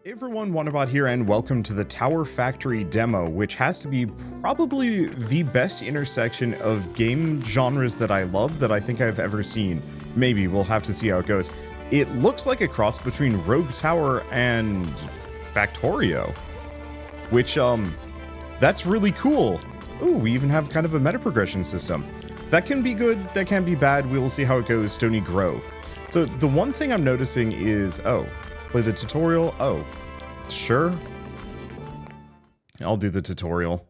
Hey everyone, Wanderbot here, and welcome to the Tower Factory demo, which has to be probably the best intersection of game genres that I love that I think I've ever seen. Maybe, we'll have to see how it goes. It looks like a cross between Rogue Tower and Factorio, which, that's really cool. Ooh, we even have kind of a meta progression system. That can be good, that can be bad, we will see how it goes. Stony Grove. So the one thing I'm noticing is, play the tutorial? Oh, sure. I'll do the tutorial.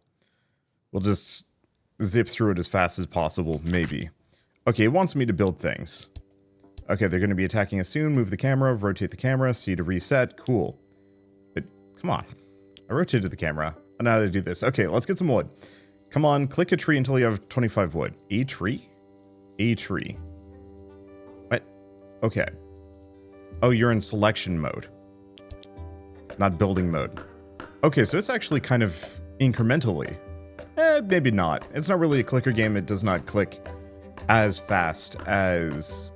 We'll just zip through it as fast as possible, maybe. Okay, it wants me to build things. Okay, they're going to be attacking us soon. Move the camera, rotate the camera, C to reset. Cool. Come on. I rotated the camera. I know how to do this. Okay, let's get some wood. Come on, click a tree until you have 25 wood. A tree? A tree. What? Okay. Oh, you're in selection mode. Not building mode. Okay, so it's actually kind of incrementally. Maybe not. It's not really a clicker game. It does not click as fast as,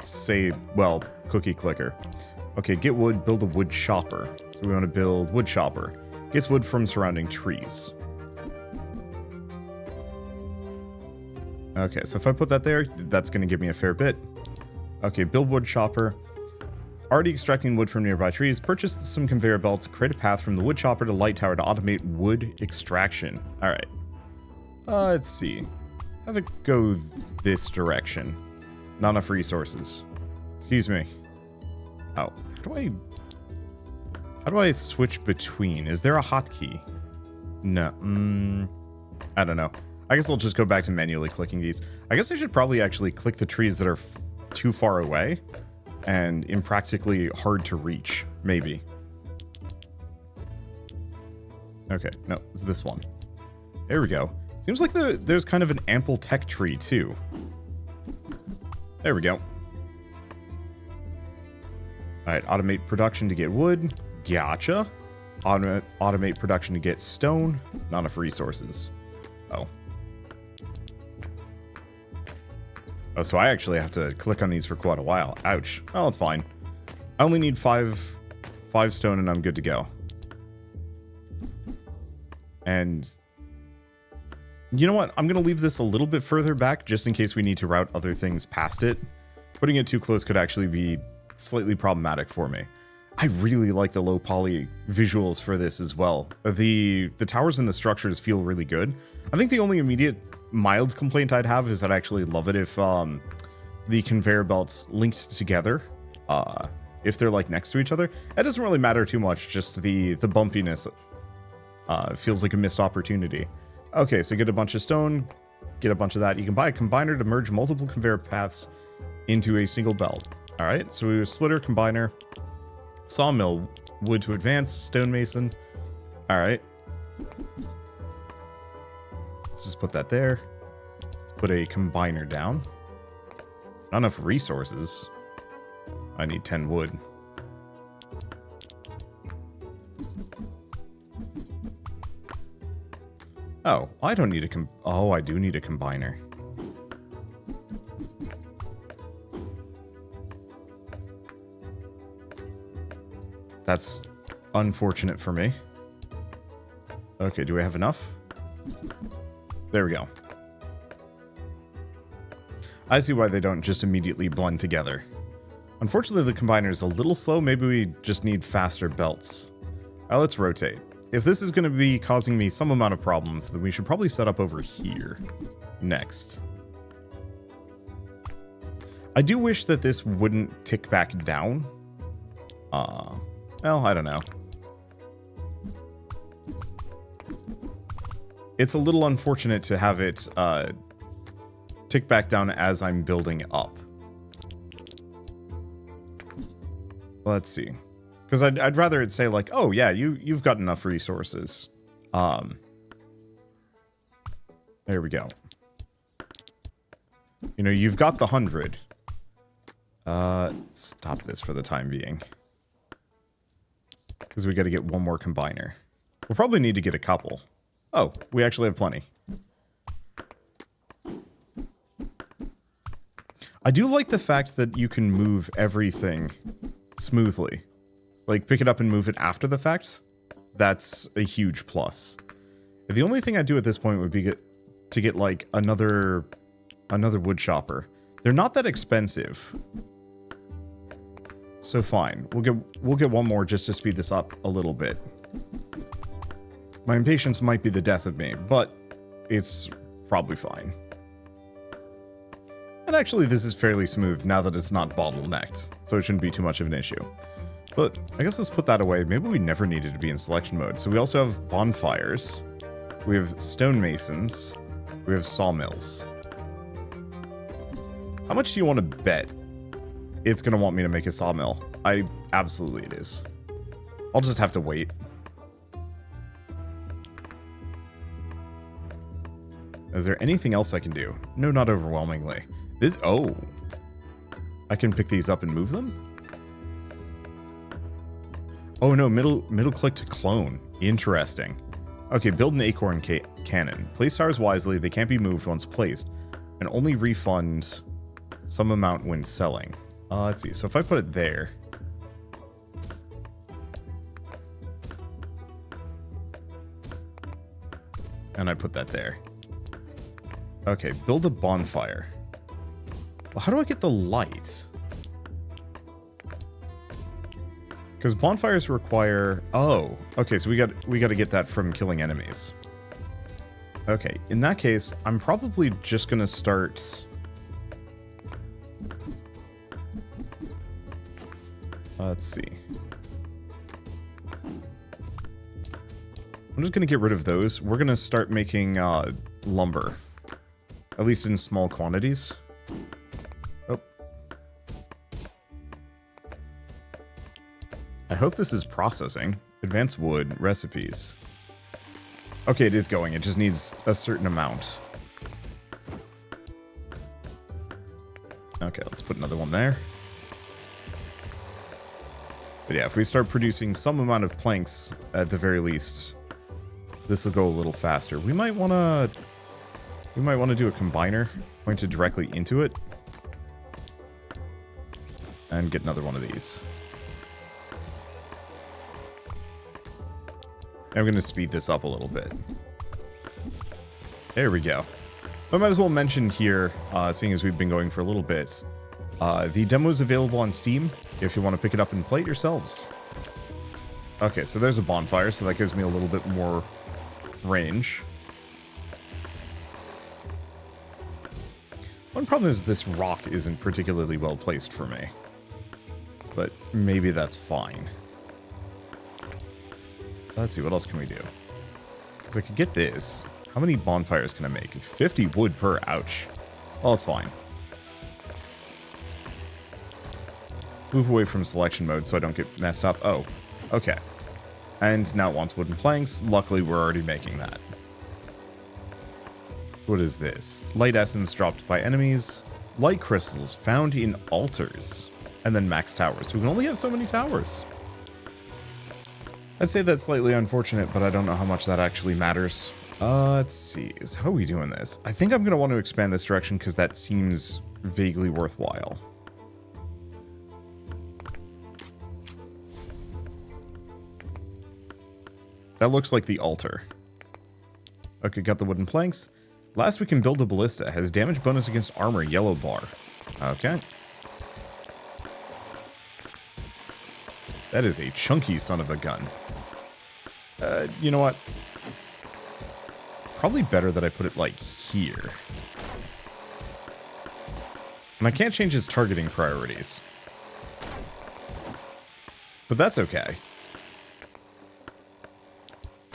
say, well, cookie clicker. Okay, get wood, build a wood chopper. So we want to build wood chopper. Gets wood from surrounding trees. Okay, so if I put that there, that's going to give me a fair bit. Okay, build wood chopper. Already extracting wood from nearby trees. Purchase some conveyor belts. Create a path from the wood chopper to light tower to automate wood extraction. Alright. Let's see. Have it go this direction. Not enough resources. Excuse me. Oh. How do I switch between? Is there a hotkey? No. I don't know. I guess I'll just go back to manually clicking these. I guess I should probably actually click the trees that are too far away and impractically hard to reach, maybe. Okay, no, it's this one. There we go. Seems like there's kind of an ample tech tree, too. There we go. Alright, automate production to get wood. Gotcha. Automate production to get stone. Not enough resources. Oh. Oh, so I actually have to click on these for quite a while. Ouch. Well, it's fine. I only need five stone and I'm good to go. And you know what? I'm going to leave this a little bit further back just in case we need to route other things past it. Putting it too close could actually be slightly problematic for me. I really like the low poly visuals for this as well. The towers and the structures feel really good. I think the only immediate mild complaint I'd have is that I actually love it if the conveyor belts linked together, if they're like next to each other. It doesn't really matter too much, just the bumpiness feels like a missed opportunity. Okay, so get a bunch of stone, get a bunch of that. You can buy a combiner to merge multiple conveyor paths into a single belt. All right, so we have splitter, combiner, sawmill, wood to advance, stonemason. All right. Let's just put that there. Let's put a combiner down. Not enough resources. I need 10 wood. Oh, I don't need a oh, I do need a combiner. That's unfortunate for me. Okay, do we have enough? There we go. I see why they don't just immediately blend together. Unfortunately, the combiner is a little slow. Maybe we just need faster belts. Alright, let's rotate. If this is going to be causing me some amount of problems, then we should probably set up over here next. I do wish that this wouldn't tick back down. Well, I don't know. It's a little unfortunate to have it tick back down as I'm building up. Let's see. Because I'd rather it say like, oh yeah, you've got enough resources. There we go. You know, you've got the 100. Stop this for the time being. Because we got to get one more combiner. We'll probably need to get a couple. Oh, we actually have plenty. I do like the fact that you can move everything smoothly. like pick it up and move it after the fact, that's a huge plus. The only thing I'd do at this point would be to get like another wood chopper. They're not that expensive. So fine. We'll get one more just to speed this up a little bit. My impatience might be the death of me, but it's probably fine. And actually this is fairly smooth now that it's not bottlenecked, so it shouldn't be too much of an issue. So I guess let's put that away. Maybe we never needed to be in selection mode. So we also have bonfires. We have stonemasons. We have sawmills. How much do you want to bet it's going to want me to make a sawmill? Absolutely it is. I'll just have to wait. Is there anything else I can do? No, not overwhelmingly. Oh. I can pick these up and move them? Oh no, middle click to clone. Interesting. Okay, build an acorn cannon. Place towers wisely, they can't be moved once placed, and only refund some amount when selling. Let's see, so if I put it there... and I put that there. Okay, build a bonfire. Well, how do I get the light? Because bonfires require... oh, okay, so we got to get that from killing enemies. Okay, in that case, I'm probably just going to start... let's see. I'm just going to get rid of those. We're going to start making lumber. At least in small quantities. Oh. I hope this is processing. Advanced wood, recipes. Okay, it is going. It just needs a certain amount. Okay, let's put another one there. But yeah, if we start producing some amount of planks, at the very least, this will go a little faster. We might want to do a combiner pointed directly into it. And get another one of these. I'm going to speed this up a little bit. There we go. I might as well mention here, seeing as we've been going for a little bit, the demo is available on Steam if you want to pick it up and play it yourselves. Okay, so there's a bonfire, so that gives me a little bit more range. One problem is this rock isn't particularly well placed for me. But maybe that's fine. Let's see, what else can we do? Because I could get this. How many bonfires can I make? It's 50 wood per, ouch. Well, it's fine. Move away from selection mode so I don't get messed up. Oh, okay. And now it wants wooden planks. Luckily, we're already making that. So what is this? Light essence dropped by enemies. Light crystals found in altars. And then max towers. So we can only have so many towers. I'd say that's slightly unfortunate, but I don't know how much that actually matters. Let's see. How are we doing this? I think I'm going to want to expand this direction because that seems vaguely worthwhile. That looks like the altar. Okay, got the wooden planks. Last we can build a ballista. Has damage bonus against armor, yellow bar. Okay. That is a chunky son of a gun. You know what? Probably better that I put it, like, here. And I can't change its targeting priorities. But that's okay.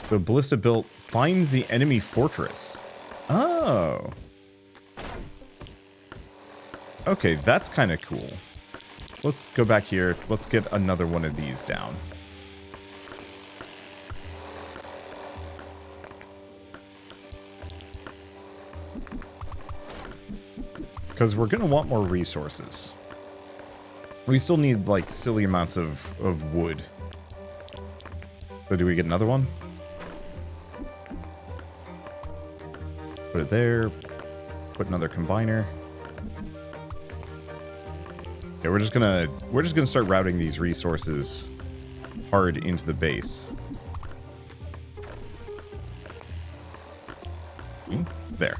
So, ballista built. Find the enemy fortress. Oh. Okay, that's kind of cool. Let's go back here. Let's get another one of these down. Because we're going to want more resources. We still need, like, silly amounts of wood. So do we get another one? Put it there. Put another combiner. Yeah, we're just gonna start routing these resources hard into the base. There.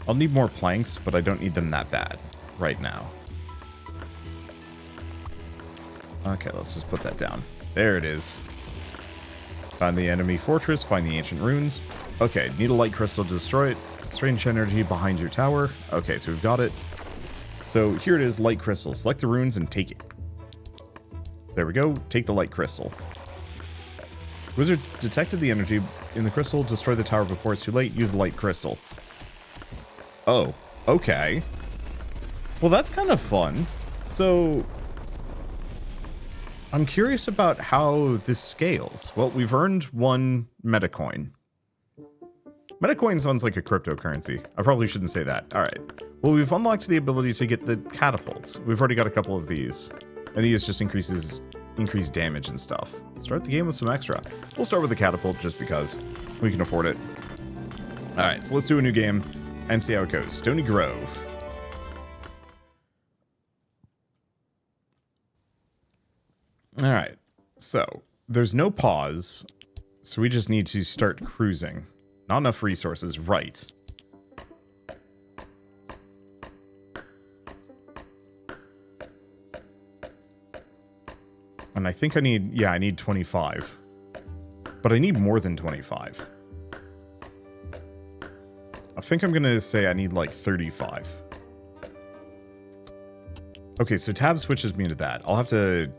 I'll need more planks, but I don't need them that bad right now. Okay, let's just put that down. There it is. Find the enemy fortress, find the ancient ruins. Okay, need a light crystal to destroy it. Strange energy behind your tower. Okay, so we've got it. So here it is, light crystal. Select the runes and take it. There we go. Take the light crystal. Wizards detected the energy in the crystal. Destroy the tower before it's too late. Use the light crystal. Oh, okay. Well, that's kind of fun. So, I'm curious about how this scales. Well, we've earned 1 metacoin. Metacoin sounds like a cryptocurrency. I probably shouldn't say that. All right. Well, we've unlocked the ability to get the catapults. We've already got a couple of these. And these just increase damage and stuff. Start the game with some extra. We'll start with the catapult just because we can afford it. All right, so let's do a new game and see how it goes. Stony Grove. All right, so there's no pause, so we just need to start cruising. Not enough resources, right. And I think I need, yeah, I need 25. But I need more than 25. I think I'm gonna say I need like 35. Okay, so tab switches me into that. I'll have to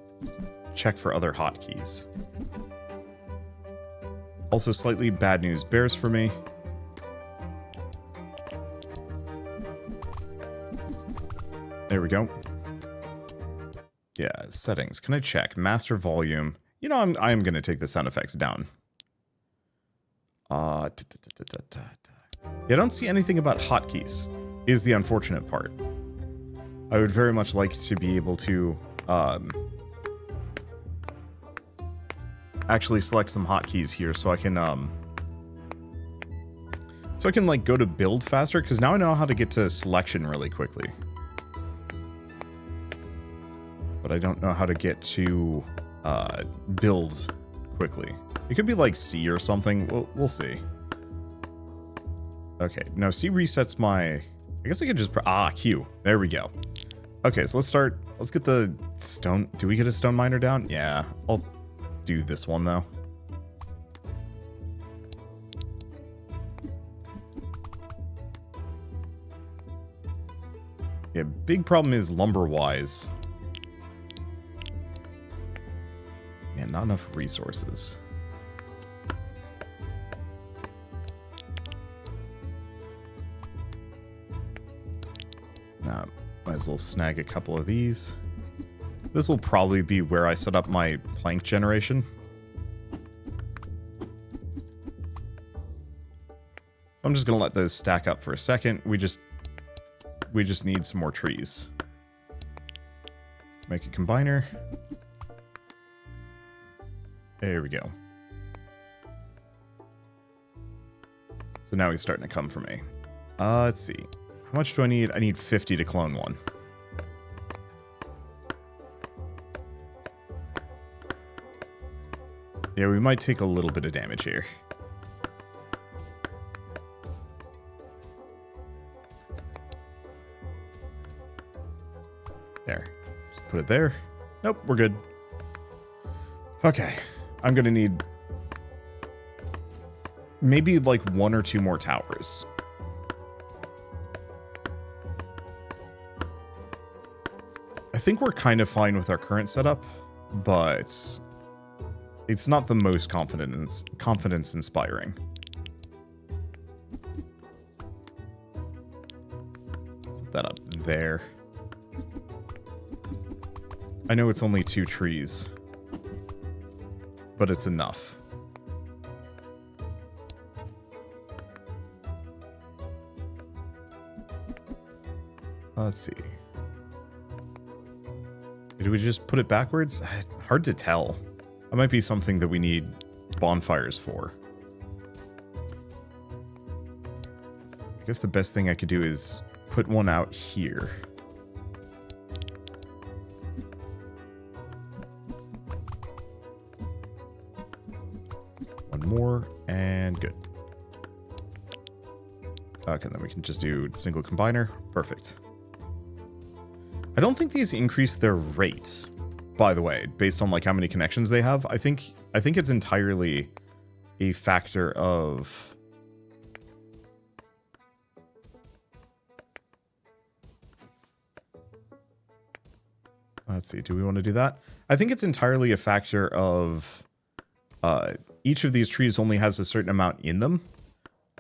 check for other hotkeys. Also, slightly bad news bears for me. There we go. Yeah, settings. Can I check? Master volume. You know, I'm going to take the sound effects down. Yeah, I don't see anything about hotkeys, is the unfortunate part. I would very much like to be able to actually select some hotkeys here so I can like go to build faster, because now I know how to get to selection really quickly. But I don't know how to get to build quickly. It could be like C or something. We'll see. Okay, now C resets my... I guess I could just... Q. There we go. Okay, so let's start. Let's get the stone... Do we get a stone miner down? Yeah, I'll do this one, though. Yeah, big problem is lumber-wise. Yeah, not enough resources. Nah, might as well snag a couple of these. This will probably be where I set up my plank generation. So I'm just gonna let those stack up for a second. We just need some more trees. Make a combiner. There we go. So now he's starting to come for me. Let's see. How much do I need? I need 50 to clone one. Yeah, we might take a little bit of damage here. There. Just put it there. Nope, we're good. Okay. I'm gonna need maybe like 1 or 2 more towers. I think we're kind of fine with our current setup, but it's not the most confidence inspiring. Set that up there. I know it's only 2 trees, but it's enough. Let's see. Did we just put it backwards? Hard to tell. That might be something that we need bonfires for. I guess the best thing I could do is put one out here. one more, and good. Okay, then we can just do single combiner. Perfect. I don't think these increase their rate, by the way, based on like how many connections they have. I think it's entirely a factor of... Let's see, do we want to do that? I think it's entirely a factor of each of these trees only has a certain amount in them.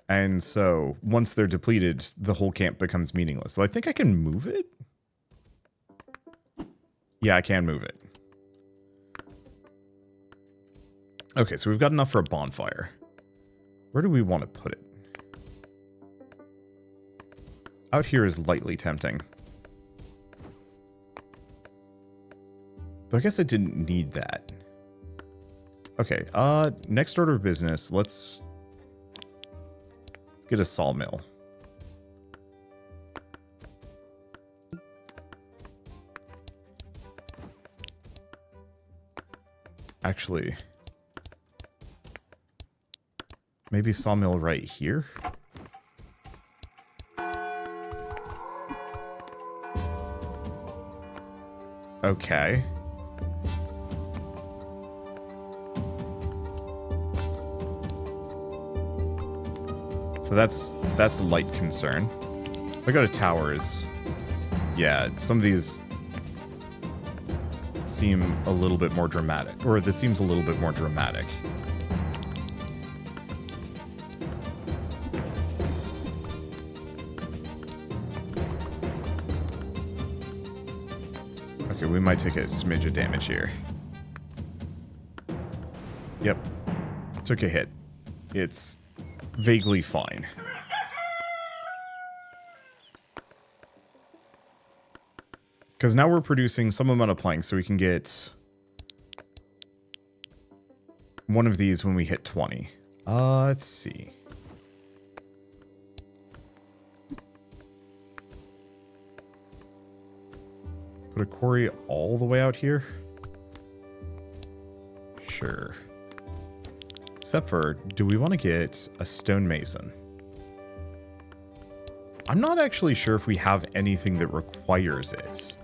And so once they're depleted, the whole camp becomes meaningless. So I think I can move it? Yeah, I can move it. Okay, so we've got enough for a bonfire. Where do we want to put it? Out here is lightly tempting. Though I guess I didn't need that. Okay, next order of business, let's get a sawmill. Actually, maybe sawmill right here? Okay. So that's a light concern. If I go to towers, yeah, some of these seem a little bit more dramatic, or this seems a little bit more dramatic. Okay, we might take a smidge of damage here. Yep, took a hit. It's vaguely fine. Because now we're producing some amount of planks, so we can get one of these when we hit 20. Let's see. Put a quarry all the way out here? Sure. Except for, do we want to get a stonemason? I'm not actually sure if we have anything that requires it.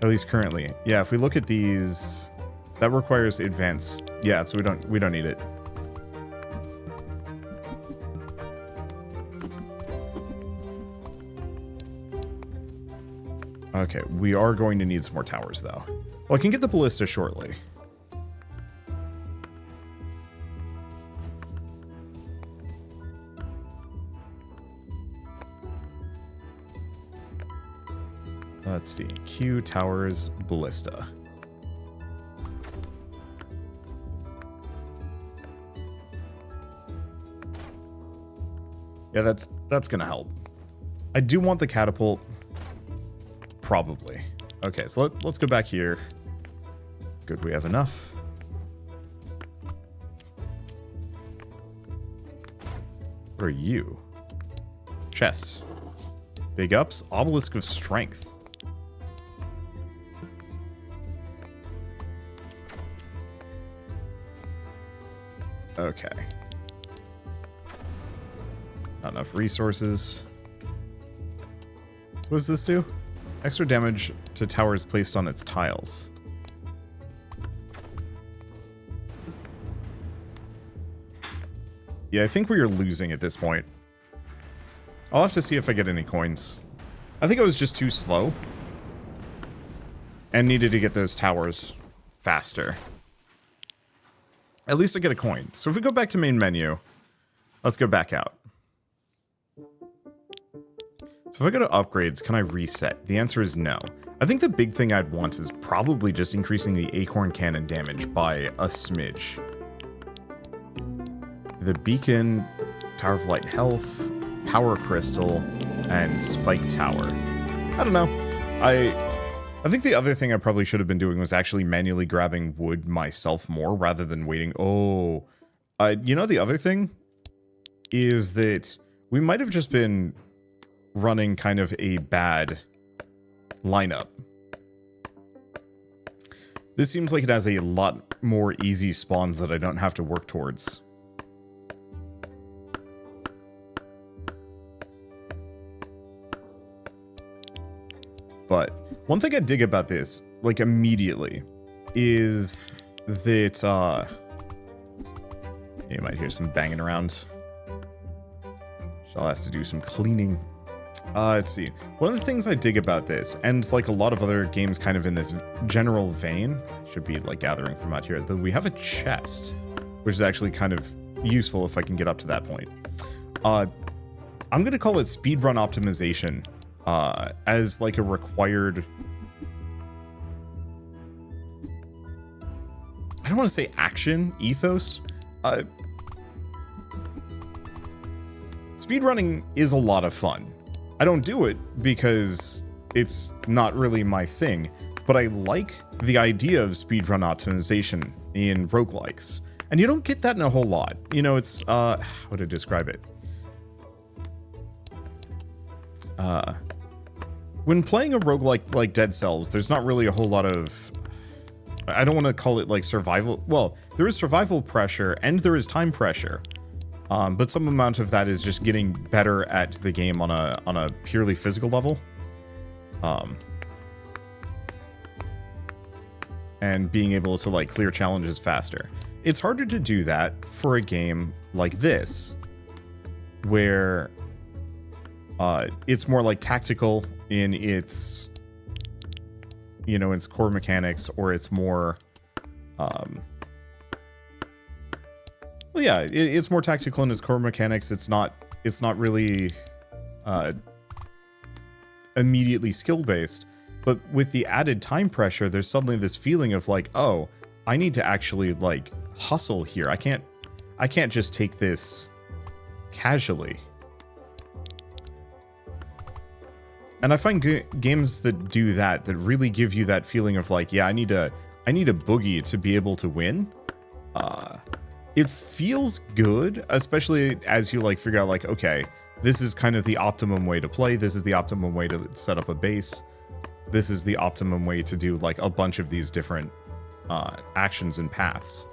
At least currently. Yeah, if we look at these, that requires advanced. Yeah, so we don't need it. Okay, we are going to need some more towers though. Well, I can get the ballista shortly. Let's see. Q, towers, ballista. Yeah, that's gonna help. I do want the catapult. Probably. Okay, so let's go back here. Good, we have enough. What are you? Chests. Big ups. Obelisk of strength. Okay. Not enough resources. What does this do? Extra damage to towers placed on its tiles. Yeah, I think we are losing at this point. I'll have to see if I get any coins. I think I was just too slow. And needed to get those towers faster. At least I get a coin. So if we go back to main menu, let's go back out. So if I go to upgrades, can I reset? The answer is no. I think the big thing I'd want is probably just increasing the acorn cannon damage by a smidge. The beacon, Tower of Light Health, Power Crystal, and Spike Tower. I don't know. I think the other thing I probably should have been doing was actually manually grabbing wood myself more rather than waiting. Oh, you know, the other thing is that we might have just been running kind of a bad lineup. This seems like it has a lot more easy spawns that I don't have to work towards. But one thing I dig about this, like immediately, is that, you might hear some banging around. Shall has to do some cleaning. Let's see. One of the things I dig about this, and like a lot of other games kind of in this general vein, should be like gathering from out here, that we have a chest, which is actually kind of useful if I can get up to that point. I'm going to call it speedrun optimization as like a required... I don't want to say action, ethos. Speedrunning is a lot of fun. I don't do it because it's not really my thing, but I like the idea of speedrun optimization in roguelikes. And you don't get that in a whole lot. You know, it's, how to describe it? When playing a roguelike like Dead Cells, there's not really a whole lot of... I don't want to call it like survival. Well, there is survival pressure and there is time pressure. But some amount of that is just getting better at the game on a purely physical level. And being able to like clear challenges faster. It's harder to do that for a game like this, where it's more like tactical in its, you know, its core mechanics, or it's more, well, yeah, it's more tactical in its core mechanics. It's not really immediately skill-based, but with the added time pressure, there's suddenly this feeling of like, oh, I need to actually like hustle here. I can't just take this casually. And I find games that do that really give you that feeling of like, yeah, I need a boogie to be able to win. It feels good, especially as you like figure out like, okay, this is kind of the optimum way to play. This is the optimum way to set up a base. This is the optimum way to do like a bunch of these different actions and paths.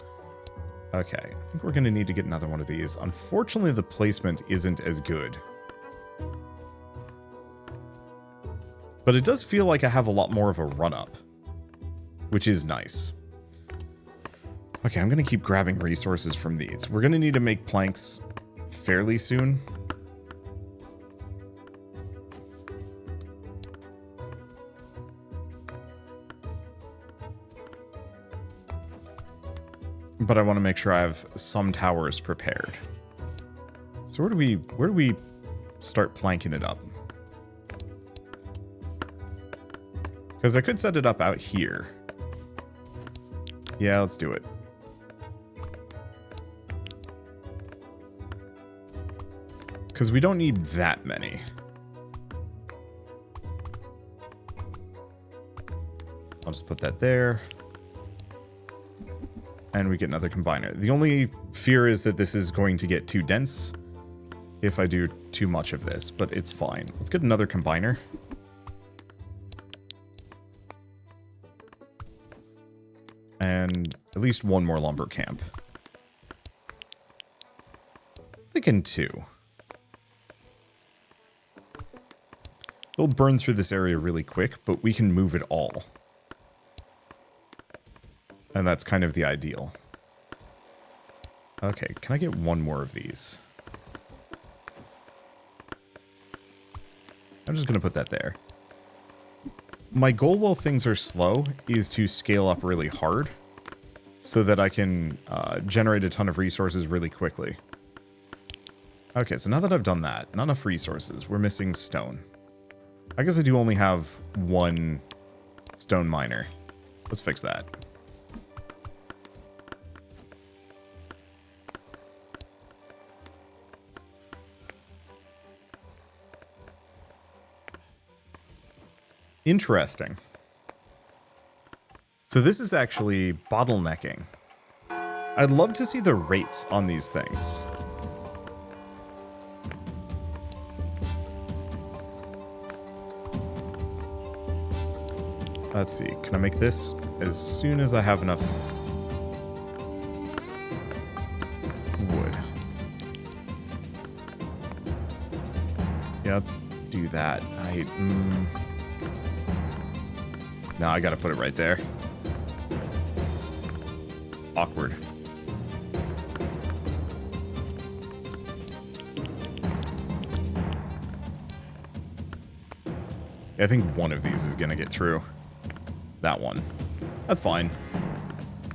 Okay, I think we're going to need to get another one of these. Unfortunately, the placement isn't as good. But it does feel like I have a lot more of a run-up, which is nice. Okay, I'm going to keep grabbing resources from these. We're going to need to make planks fairly soon. But I want to make sure I have some towers prepared. So where do we start planking it up? Because I could set it up out here. Yeah, let's do it. Because we don't need that many. I'll just put that there. And we get another combiner. The only fear is that this is going to get too dense if I do too much of this, but it's fine. Let's get another combiner. And at least one more lumber camp. I'm thinking 2. They'll burn through this area really quick, but we can move it all. And that's kind of the ideal. Okay, can I get one more of these? I'm just going to put that there. My goal while things are slow is to scale up really hard so that I can generate a ton of resources really quickly. Okay, so now that I've done that, not enough resources. We're missing stone. I guess I do only have one stone miner. Let's fix that. Interesting. So this is actually bottlenecking. I'd love to see the rates on these things. Let's see, can I make this as soon as I have enough Yeah, let's do that. No, I gotta put it right there. Awkward. I think one of these is gonna get through. That one. That's fine.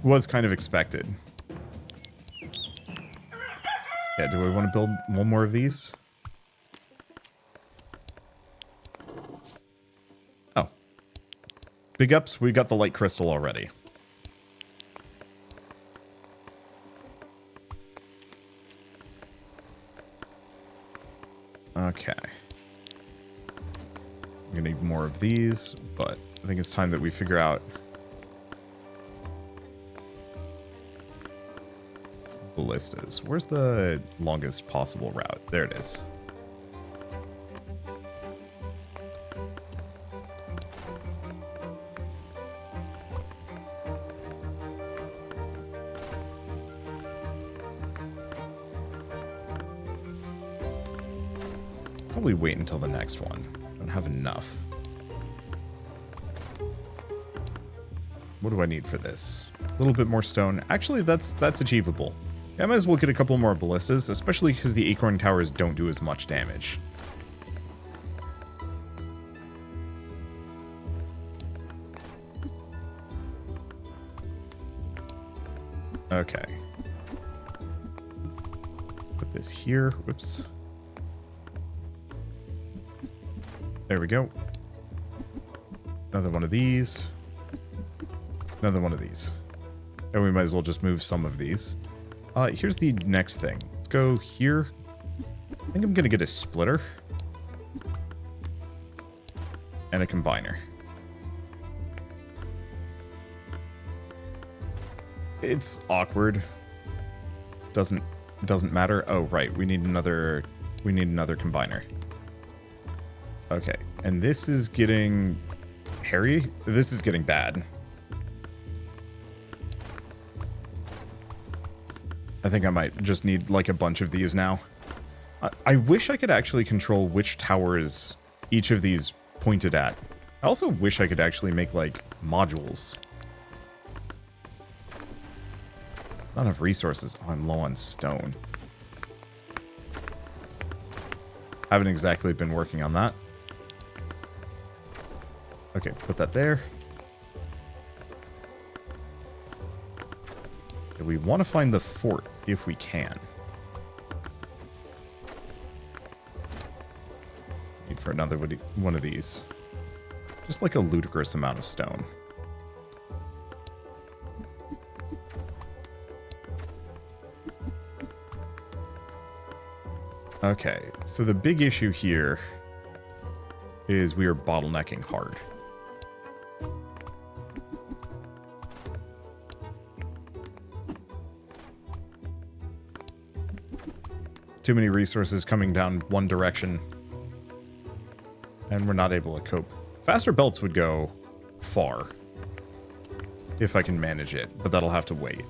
Was kind of expected. Yeah, do we want to build one more of these? Oh. Big ups, we got the light crystal already. Okay. I'm gonna need more of these, but I think it's time that we figure out ballistas. Where's the longest possible route? There it is. Probably wait until the next one. Don't have enough. What do I need for this? A little bit more stone. Actually, that's achievable. Yeah, I might as well get a couple more ballistas, especially because the acorn towers don't do as much damage. Okay. Put this here. Whoops. There we go. Another one of these. Another one of these. And we might as well just move some of these. Here's the next thing. Let's go here. I think I'm going to get a splitter. And a combiner. It's awkward. Doesn't matter. Oh, right. We need another combiner. Okay. And this is getting hairy. This is getting bad. I think I might just need like a bunch of these now. I wish I could actually control which towers each of these pointed at. I also wish I could actually make like modules. Not enough resources. Oh, I'm low on stone. Haven't exactly been working on that. Okay, put that there. We want to find the fort if we can. Need for another one of these. Just like a ludicrous amount of stone. Okay, so the big issue here is we are bottlenecking hard. Too many resources coming down one direction. And we're not able to cope. Faster belts would go far. If I can manage it, but that'll have to wait.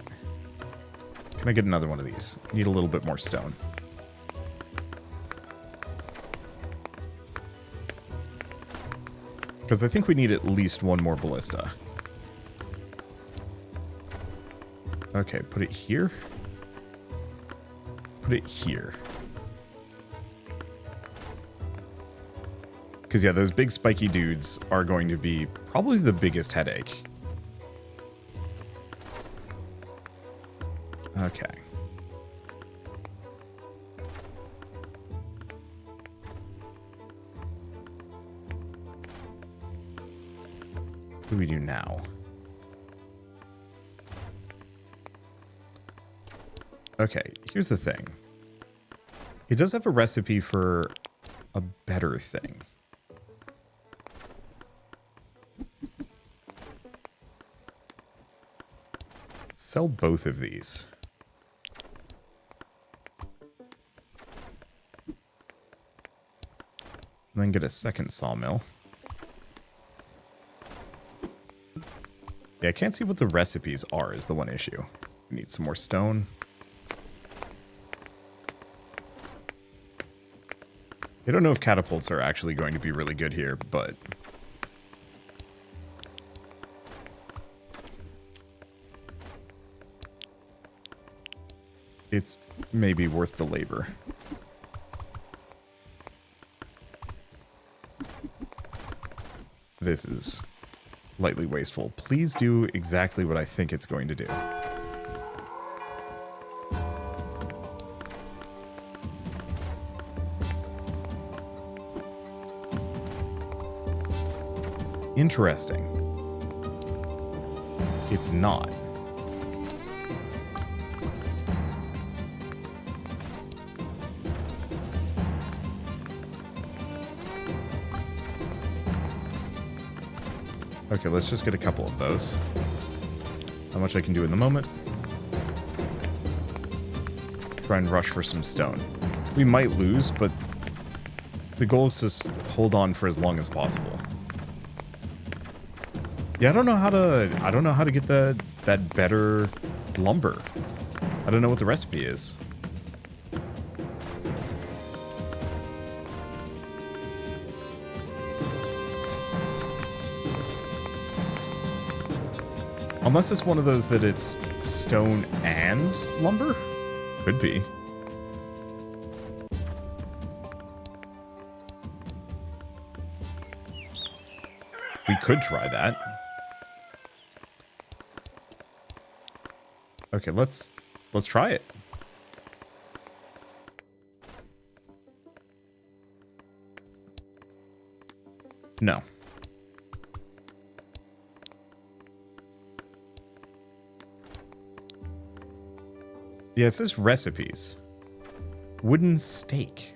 Can I get another one of these? Need a little bit more stone. Because I think we need at least one more ballista. Okay, put it here. Put it here. Because, yeah, those big spiky dudes are going to be probably the biggest headache. Okay. What do we do now? Okay, here's the thing. It does have a recipe for a better thing. Sell both of these. And then get a second sawmill. Yeah, I can't see what the recipes are is the one issue. We need some more stone. I don't know if catapults are actually going to be really good here, but... it's maybe worth the labor. This is lightly wasteful. Please do exactly what I think it's going to do. Interesting. It's not. Okay, let's just get a couple of those. How much I can do in the moment. Try and rush for some stone. We might lose, but the goal is to just hold on for as long as possible. Yeah, I don't know how to get that better lumber. I don't know what the recipe is. Unless it's one of those that it's stone and lumber? Could be. We could try that. Okay, let's try it. No. Yeah, it says recipes. Wooden steak.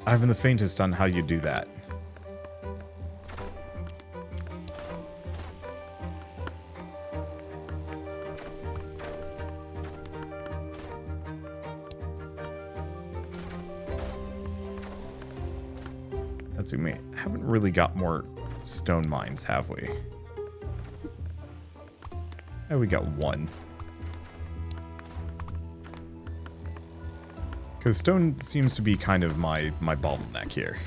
I haven't the faintest on how you do that. Let's see, we haven't really got more stone mines, have we? Oh, we got one. Because stone seems to be kind of my bottleneck here.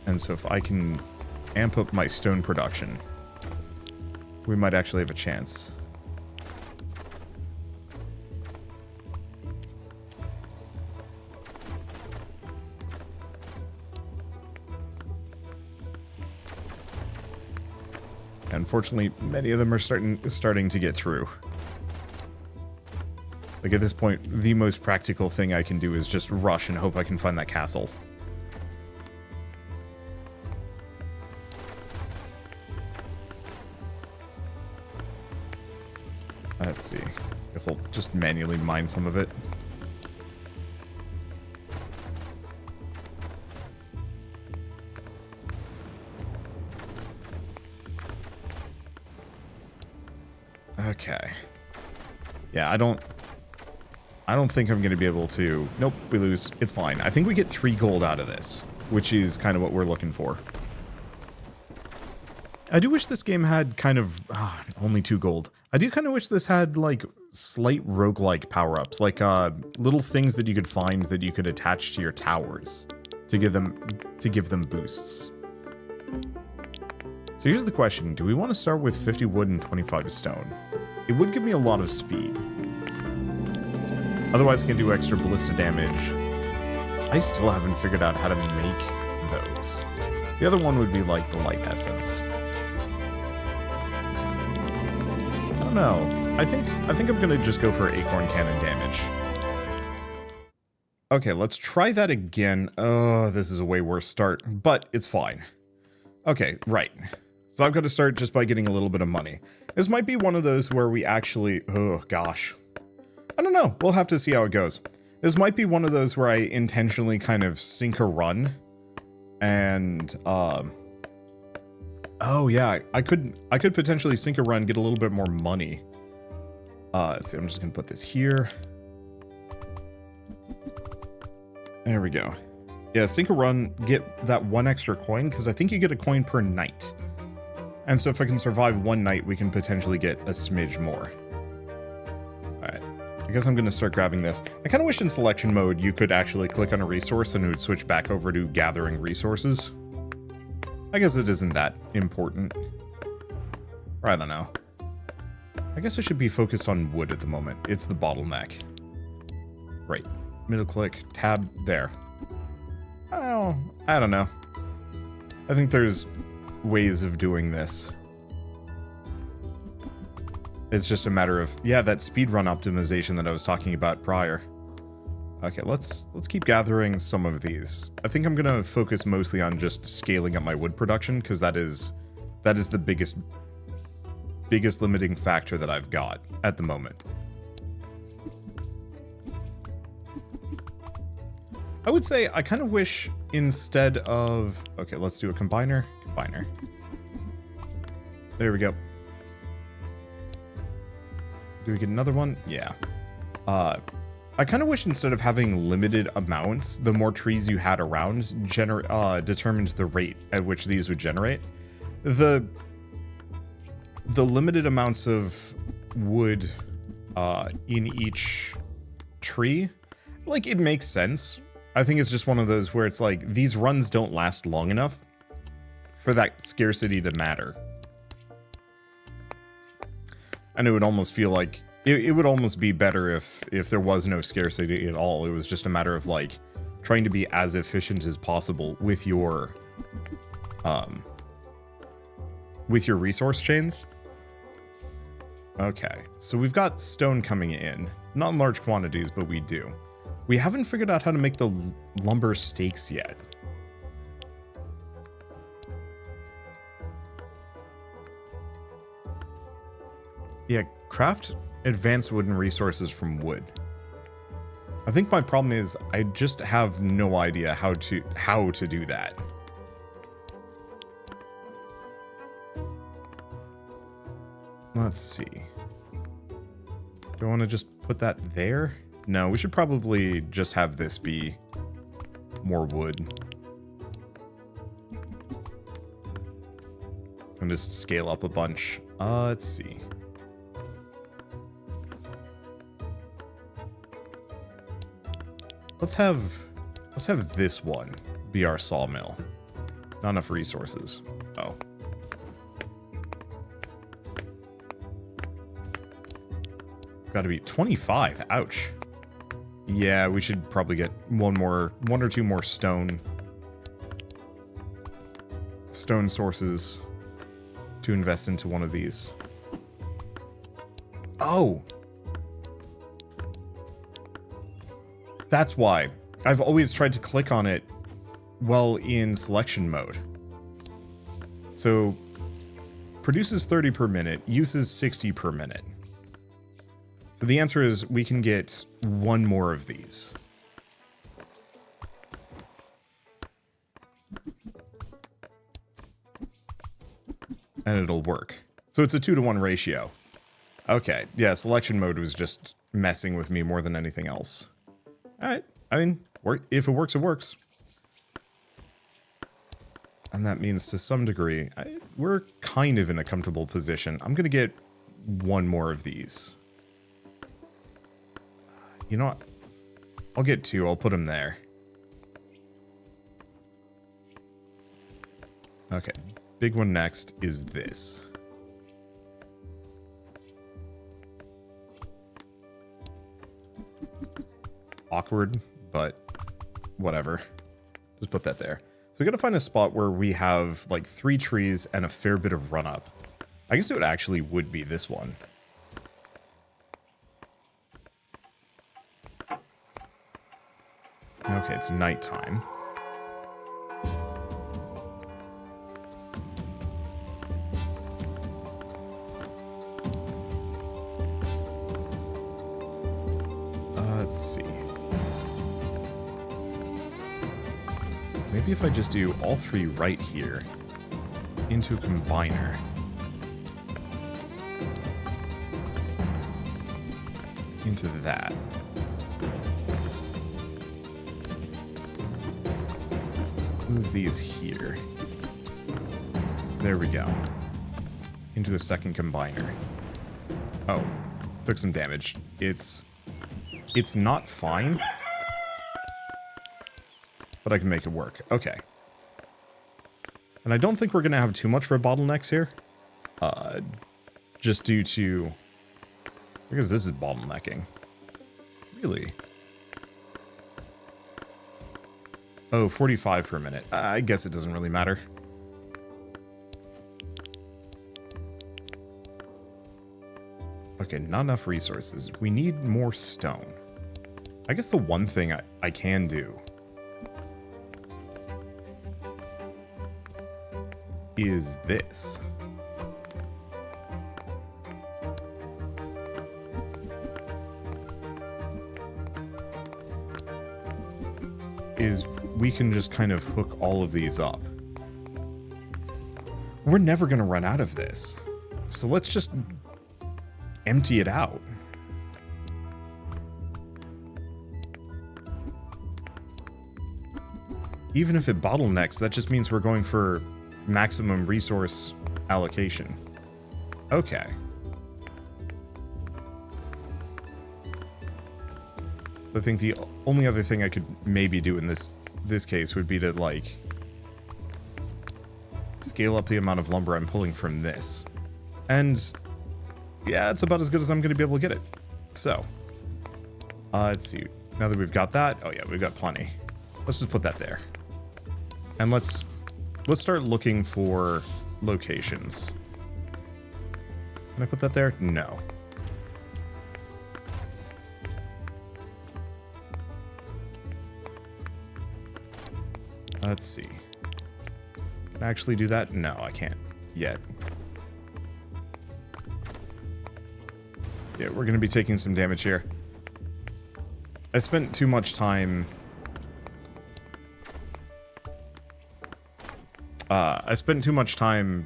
And so if I can amp up my stone production, we might actually have a chance. Unfortunately, many of them are starting to get through. Like at this point, the most practical thing I can do is just rush and hope I can find that castle. Let's see. Guess I'll just manually mine some of it. Okay. Yeah, I don't think I'm going to be able to... Nope, we lose. It's fine. I think we get 3 gold out of this, which is kind of what we're looking for. I do wish this game had kind of... only 2 gold. I do kind of wish this had, like, slight roguelike power-ups. Like, little things that you could find that you could attach to your towers to give them boosts. So here's the question. Do we want to start with 50 wood and 25 stone? It would give me a lot of speed. Otherwise, I can do extra ballista damage. I still haven't figured out how to make those. The other one would be like the light essence. I don't know. I think I'm gonna just go for acorn cannon damage. Okay, let's try that again. Oh, this is a way worse start, but it's fine. Okay, right. So I've got to start just by getting a little bit of money. This might be one of those where we actually... oh, gosh. I don't know. We'll have to see how it goes. This might be one of those where I intentionally kind of sink a run. And, oh, yeah. I could potentially sink a run, get a little bit more money. Let's see. I'm just going to put this here. There we go. Yeah, sink a run, get that 1 extra coin, because I think you get a coin per night. And so if I can survive 1 night, we can potentially get a smidge more. Alright, I guess I'm going to start grabbing this. I kind of wish in selection mode you could actually click on a resource and it would switch back over to gathering resources. I guess it isn't that important. Or I don't know. I guess I should be focused on wood at the moment. It's the bottleneck. Right. Middle click, tab, there. Oh, I don't know. I think there's ways of doing this. It's just a matter of, yeah, that speedrun optimization that I was talking about prior. Okay, let's keep gathering some of these. I think I'm gonna focus mostly on just scaling up my wood production, because that is the biggest limiting factor that I've got at the moment. I would say I kind of wish instead of... Okay, let's do a combiner. Combiner. There we go. Do we get another one? Yeah. I kind of wish instead of having limited amounts, the more trees you had around determined the rate at which these would generate. The limited amounts of wood in each tree, like, it makes sense. I think it's just one of those where it's like, these runs don't last long enough for that scarcity to matter. And it would almost feel like, it would almost be better if there was no scarcity at all. It was just a matter of, like, trying to be as efficient as possible with your resource chains. Okay, so we've got stone coming in. Not in large quantities, but we do. We haven't figured out how to make the lumber stakes yet. Yeah, craft advanced wooden resources from wood. I think my problem is I just have no idea how to do that. Let's see. Do I want to just put that there? No, we should probably just have this be more wood. And just scale up a bunch. Let's see. Let's have this one be our sawmill. Not enough resources. Oh. It's got to be 25. Ouch. Yeah, we should probably get one or two more stone sources to invest into one of these. Oh. That's why. I've always tried to click on it while in selection mode. So, produces 30 per minute, uses 60 per minute. So the answer is we can get one more of these. And it'll work. So it's a 2-to-1 ratio. Okay, yeah, selection mode was just messing with me more than anything else. Alright, I mean, if it works, it works. And that means to some degree, we're kind of in a comfortable position. I'm gonna get one more of these. You know what? I'll get 2. I'll put them there. Okay. Big one next is this. Awkward, but whatever. Just put that there. So we gotta find a spot where we have like 3 trees and a fair bit of run up. I guess it actually would be this one. Okay, it's nighttime. Let's see. Maybe if I just do all 3 right here into a combiner. Into that. move these here. There we go. Into a second combiner. Oh, took some damage. It's not fine, but I can make it work. Okay. And I don't think we're going to have too much for bottlenecks here. Just due to... Because this is bottlenecking. Really? Oh, 45 per minute. I guess it doesn't really matter. Okay, not enough resources. We need more stone. I guess the one thing I can do is this. Is we can just kind of hook all of these up. We're never going to run out of this. So let's just empty it out. Even if it bottlenecks, that just means we're going for maximum resource allocation. Okay. So I think the only other thing I could maybe do in this case would be to, like, scale up the amount of lumber I'm pulling from this. And yeah, it's about as good as I'm going to be able to get it. So, let's see. Now that we've got that, oh yeah, we've got plenty. Let's just put that there. And let's start looking for locations. Can I put that there? No. Let's see. Can I actually do that? No, I can't yet. Yeah, we're going to be taking some damage here. I spent too much time...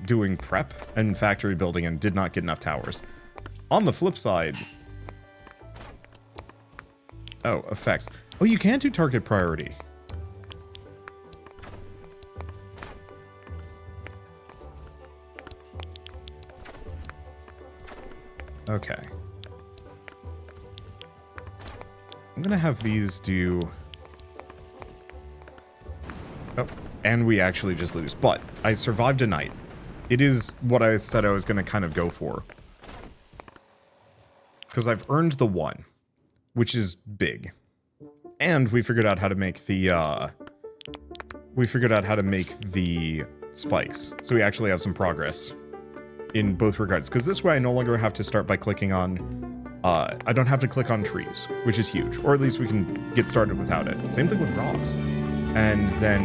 doing prep and factory building and did not get enough towers. On the flip side... Oh, effects. Oh, you can do target priority. Okay. I'm gonna have these do... Oh, and we actually just lose. But I survived a night. It is what I said I was gonna kind of go for. Because I've earned the 1, which is big. And we figured out how to make the, spikes. So we actually have some progress in both regards. Because this way I no longer have to start by clicking on... I don't have to click on trees, which is huge. Or at least we can get started without it. Same thing with rocks. And then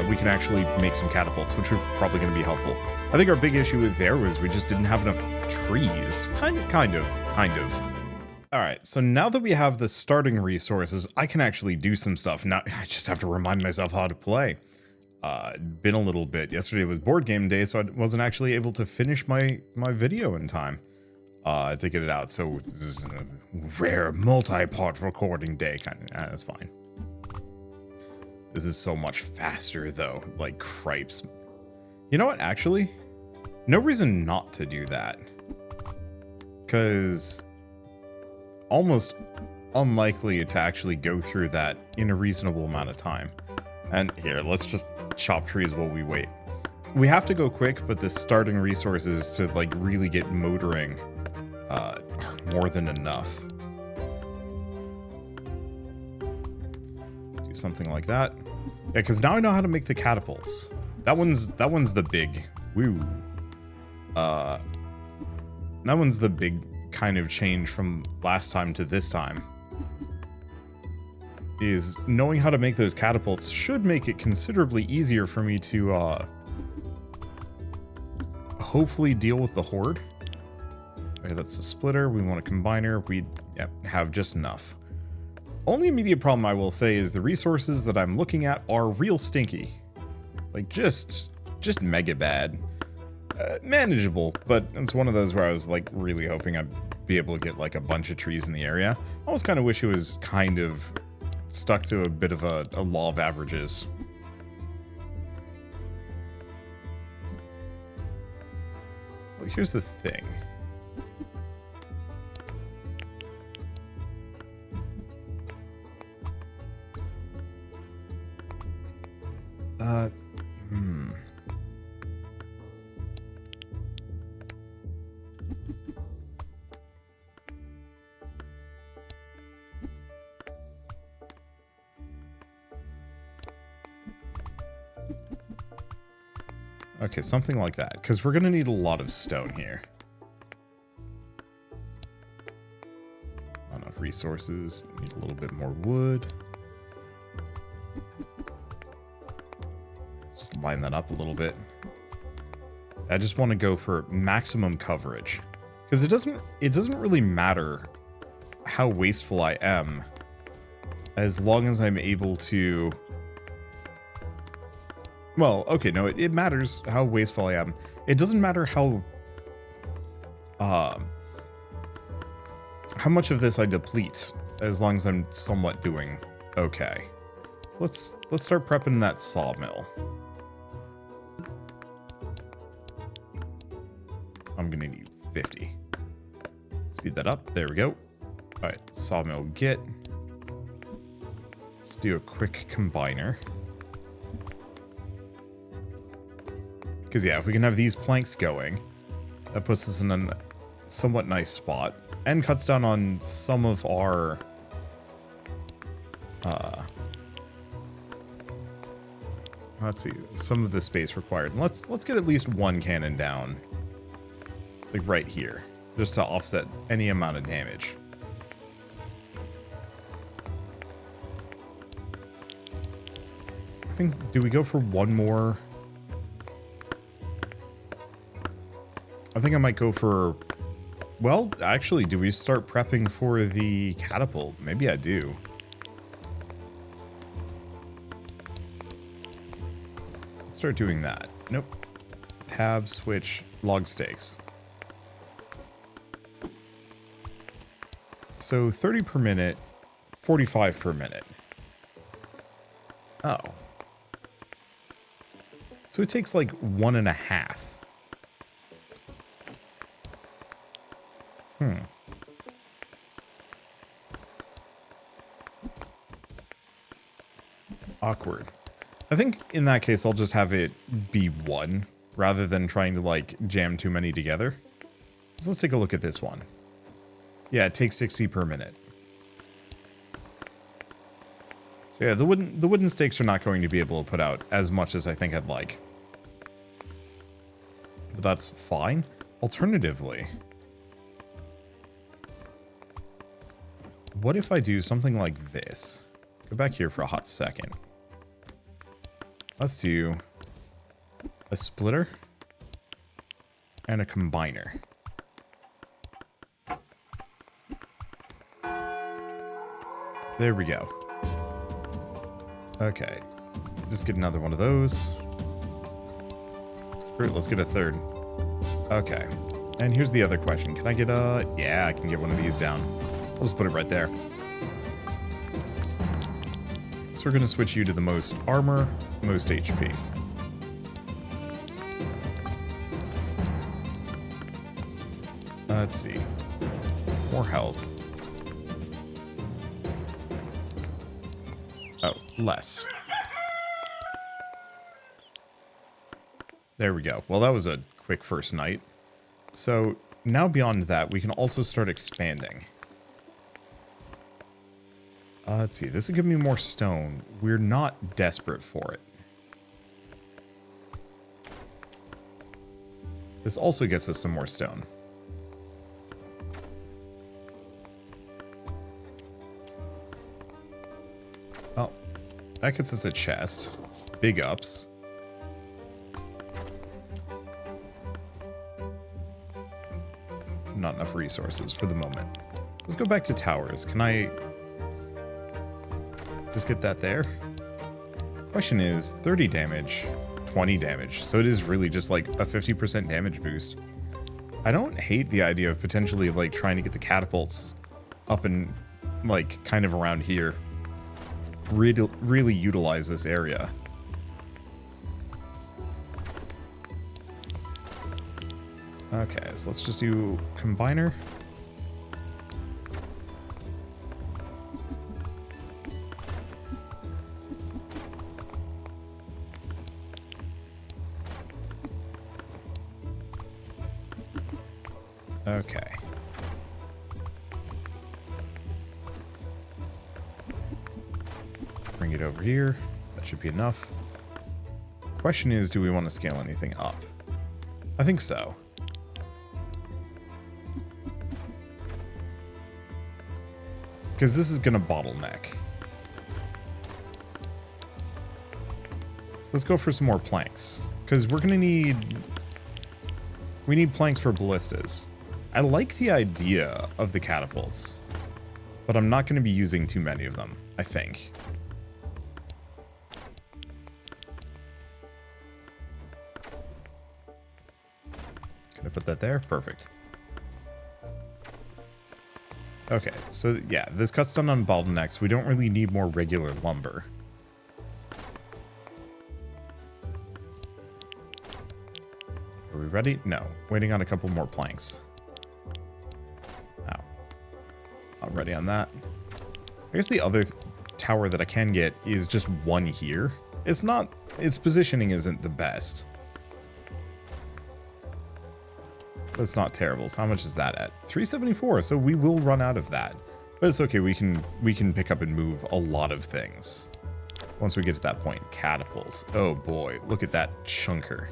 we can actually make some catapults, which are probably going to be helpful. I think our big issue with there was we just didn't have enough trees. Kind of. Alright, so now that we have the starting resources, I can actually do some stuff. Now, I just have to remind myself how to play. Been a little bit. Yesterday was board game day, so I wasn't actually able to finish my video in time. To get it out, so this is a rare multi-part recording day, that's fine. This is so much faster, though, like cripes. You know what, actually? No reason not to do that. Because almost unlikely to actually go through that in a reasonable amount of time. And here, let's just chop trees while we wait. We have to go quick, but the starting resources to, like, really get motoring are more than enough. Do something like that. Yeah, because now I know how to make the catapults. That one's the big woo. That one's the big kind of change from last time to this time. Is knowing how to make those catapults should make it considerably easier for me to hopefully deal with the horde. Okay, that's the splitter. We want a combiner. We have just enough. Only immediate problem I will say is the resources that I'm looking at are real stinky. Like, just mega bad. Manageable, but it's one of those where I was, like, really hoping I'd be able to get, like, a bunch of trees in the area. I almost kind of wish it was kind of stuck to a bit of a law of averages. here's the thing. Okay, something like that, because we're going to need a lot of stone here. Not enough resources. Need a little bit more wood. Let's just line that up a little bit. I just want to go for maximum coverage, because it doesn't really matter how wasteful I am, as long as I'm able to... Well, okay, no, it matters how wasteful I am. It doesn't matter how much of this I deplete, as long as I'm somewhat doing okay. Let's start prepping that sawmill. I'm gonna need 50. Speed that up. There we go. All right, sawmill get. Let's do a quick combiner. Because, yeah, if we can have these planks going, that puts us in a somewhat nice spot. And cuts down on some of our... let's see, some of the space required. And let's get at least one cannon down. Like, right here. Just to offset any amount of damage. I think, do we go for one more... I think I might go for... Well, actually, do we start prepping for the catapult? Maybe I do. Let's start doing that. Nope. Tab, switch, log stakes. So 30 per minute, 45 per minute. Oh. So it takes like 1.5. Awkward. I think in that case, I'll just have it be one rather than trying to like jam too many together. So let's take a look at this one. Yeah, it takes 60 per minute. So yeah, the wooden stakes are not going to be able to put out as much as I think I'd like. But that's fine. Alternatively, what if I do something like this? Go back here for a hot second. Let's do a splitter and a combiner. There we go. Okay. Just get another one of those. Screw it, let's get a third. Okay. And here's the other question. Can I get a... Yeah, I can get one of these down. I'll just put it right there. So we're going to switch you to the most armor, most HP. Let's see. More health. Oh, less. There we go. Well, that was a quick first night. So now beyond that, we can also start expanding. Let's see. This will give me more stone. We're not desperate for it. This also gets us some more stone. Oh, that gets us a chest. Big ups. Not enough resources for the moment. Let's go back to towers. Can I just get that there? Question is 30 damage, 20 damage. So it is really just like a 50% damage boost. I don't hate the idea of potentially like trying to get the catapults up and like kind of around here. Really utilize this area. Okay, so let's just do combiner. Okay. Bring it over here. That should be enough. Question is, do we want to scale anything up? I think so. Because this is going to bottleneck. So let's go for some more planks. Because we're going to need... We need planks for ballistas. I like the idea of the catapults. But I'm not going to be using too many of them, I think. Can I put that there? Perfect. Okay, so yeah, this cuts down on bottlenecks. We don't really need more regular lumber. Are we ready? No. Waiting on a couple more planks. Oh. Not ready on that. I guess the other tower that I can get is just one here. It's not... Its positioning isn't the best. But it's not terrible. So how much is that at? 374, so we will run out of that. But it's okay, we can pick up and move a lot of things. Once we get to that point. Catapults. Oh boy, look at that chunker.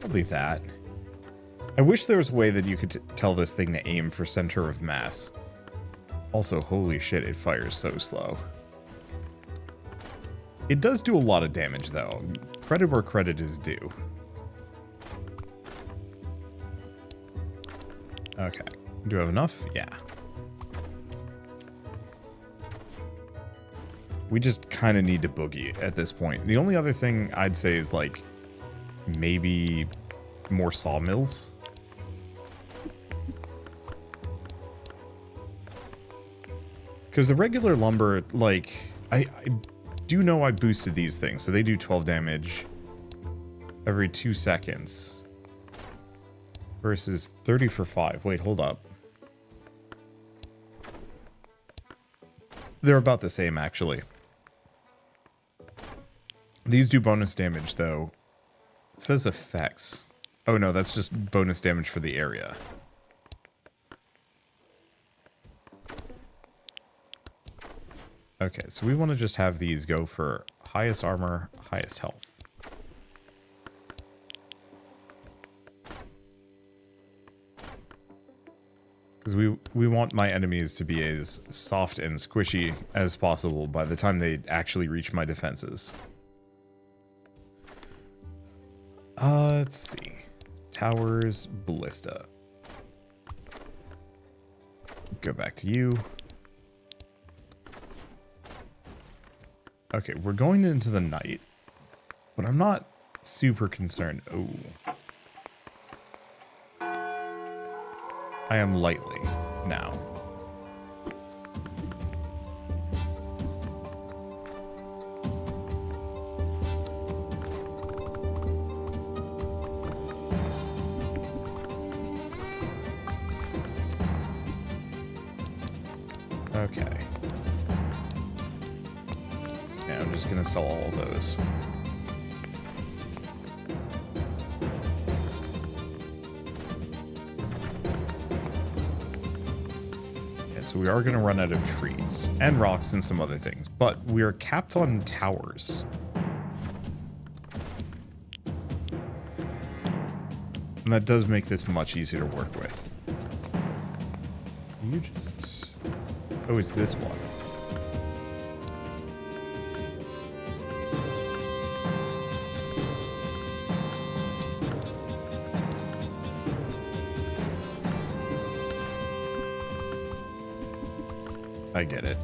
I'll leave that. I wish there was a way that you could tell this thing to aim for center of mass. Also, holy shit, it fires so slow. It does do a lot of damage, though. Credit where credit is due. Okay. Do I have enough? Yeah. We just kind of need to boogie at this point. The only other thing I'd say is, like, maybe more sawmills. Because the regular lumber, like, I do know I boosted these things, so they do 12 damage every 2 seconds. Versus 30 for 5. Wait, hold up. They're about the same, actually. These do bonus damage, though. It says effects. Oh no, that's just bonus damage for the area. Okay, so we want to just have these go for highest armor, highest health. Because we want my enemies to be as soft and squishy as possible by the time they actually reach my defenses. Let's see. Towers, ballista. Go back to you. Okay, we're going into the night, but I'm not super concerned. Oh. I am lightly now. Okay. Yeah, I'm just gonna sell all of those. Yeah, so we are gonna run out of trees and rocks and some other things, but we are capped on towers. And that does make this much easier to work with. You just... Oh, it's this one. I get it.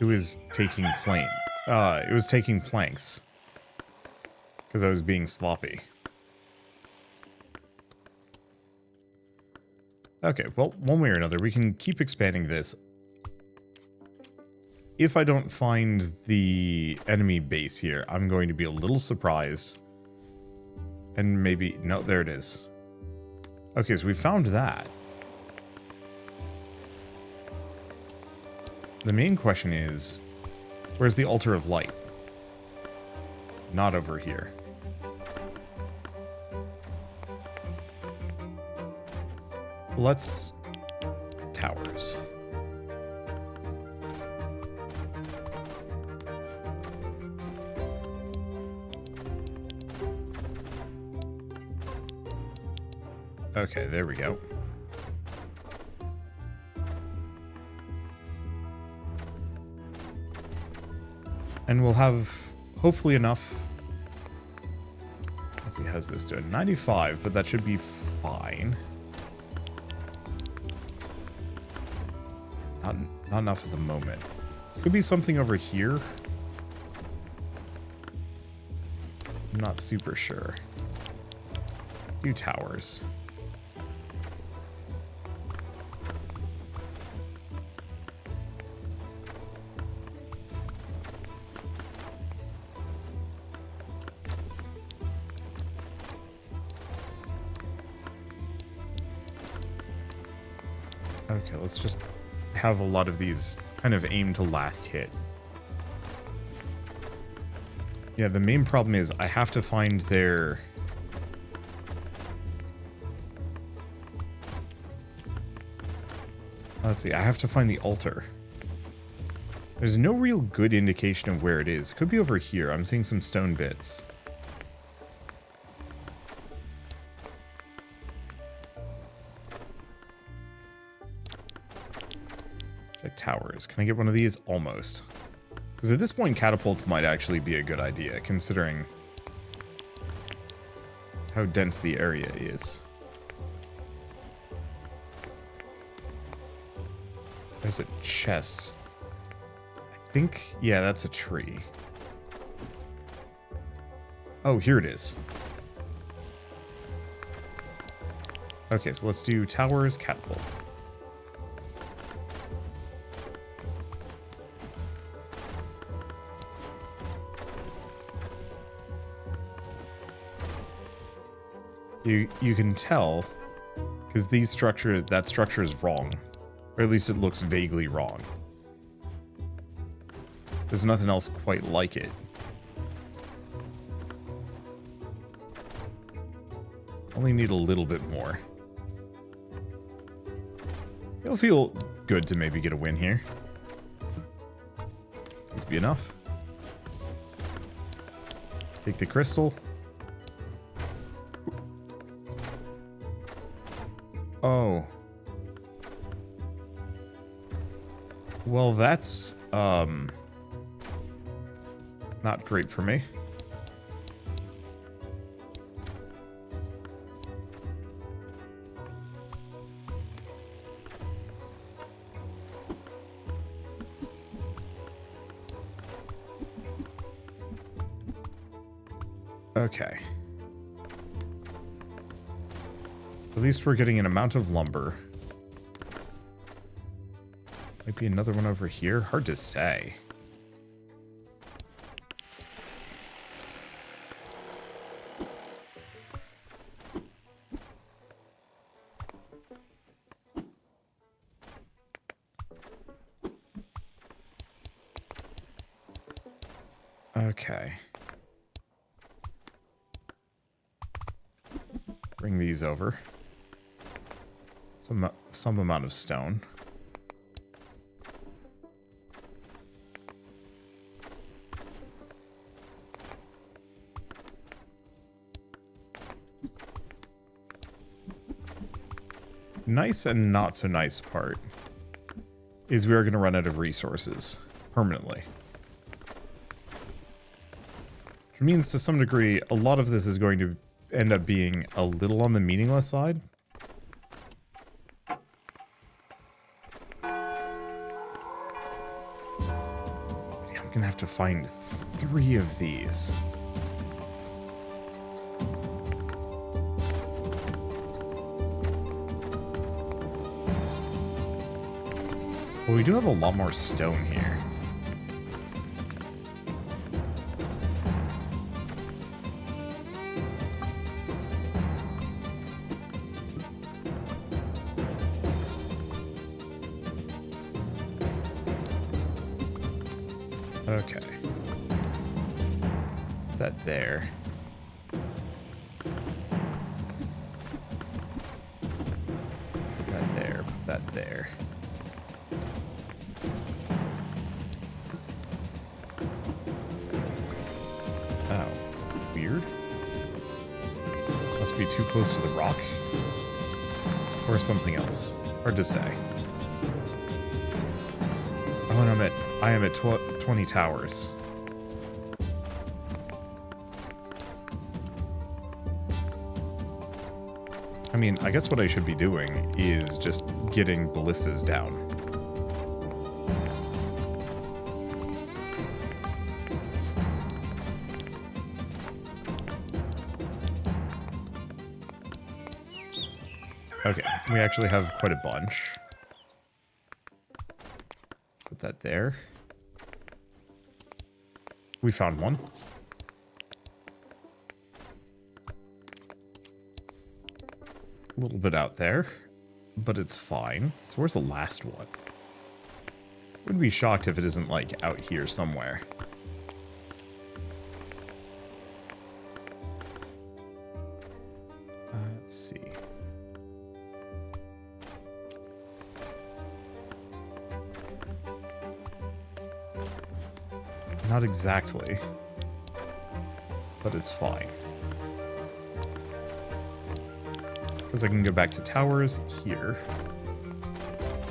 It was taking it was taking planks. Because I was being sloppy. Okay, well, one way or another, we can keep expanding this. If I don't find the enemy base here, I'm going to be a little surprised. And maybe... No, there it is. Okay, so we found that. The main question is, where's the altar of light? Not over here. Let's... Towers. Okay, there we go. And we'll have, hopefully, enough. Let's see, how's this doing? 95, but that should be fine. Not enough at the moment. Could be something over here. I'm not super sure. Let's do towers. Okay, let's just have a lot of these kind of aim to last hit. Yeah, the main problem is I have to find their... Let's see, I have to find the altar. There's no real good indication of where it is. It could be over here. I'm seeing some stone bits. Check towers. Can I get one of these? Almost. Because at this point, catapults might actually be a good idea, considering how dense the area is. There's a chest. I think, yeah, that's a tree. Oh, here it is. Okay, so let's do towers, catapult. You can tell, because that structure is wrong. Or at least it looks vaguely wrong. There's nothing else quite like it. Only need a little bit more. It'll feel good to maybe get a win here. This be enough. Take the crystal. Oh. Well, that's, not great for me. Okay. At least we're getting an amount of lumber. Might be another one over here. Hard to say. Okay. Bring these over. Some amount of stone. Nice and not so nice part is we are going to run out of resources permanently. Which means to some degree, a lot of this is going to end up being a little on the meaningless side. I'm gonna have to find 3 of these. Well, we do have a lot more stone here. Okay. Put that there. Put that there. Put that there. Oh. Weird. Must be too close to the rock. Or something else. Hard to say. Oh, and I am at 20 towers. I mean, I guess what I should be doing is just getting ballistas down. Okay, we actually have quite a bunch. Put that there. We found one. A little bit out there, but it's fine. So where's the last one? Wouldn't be shocked if it isn't, like, out here somewhere. Let's see. Not exactly, but it's fine. Because I can go back to towers here,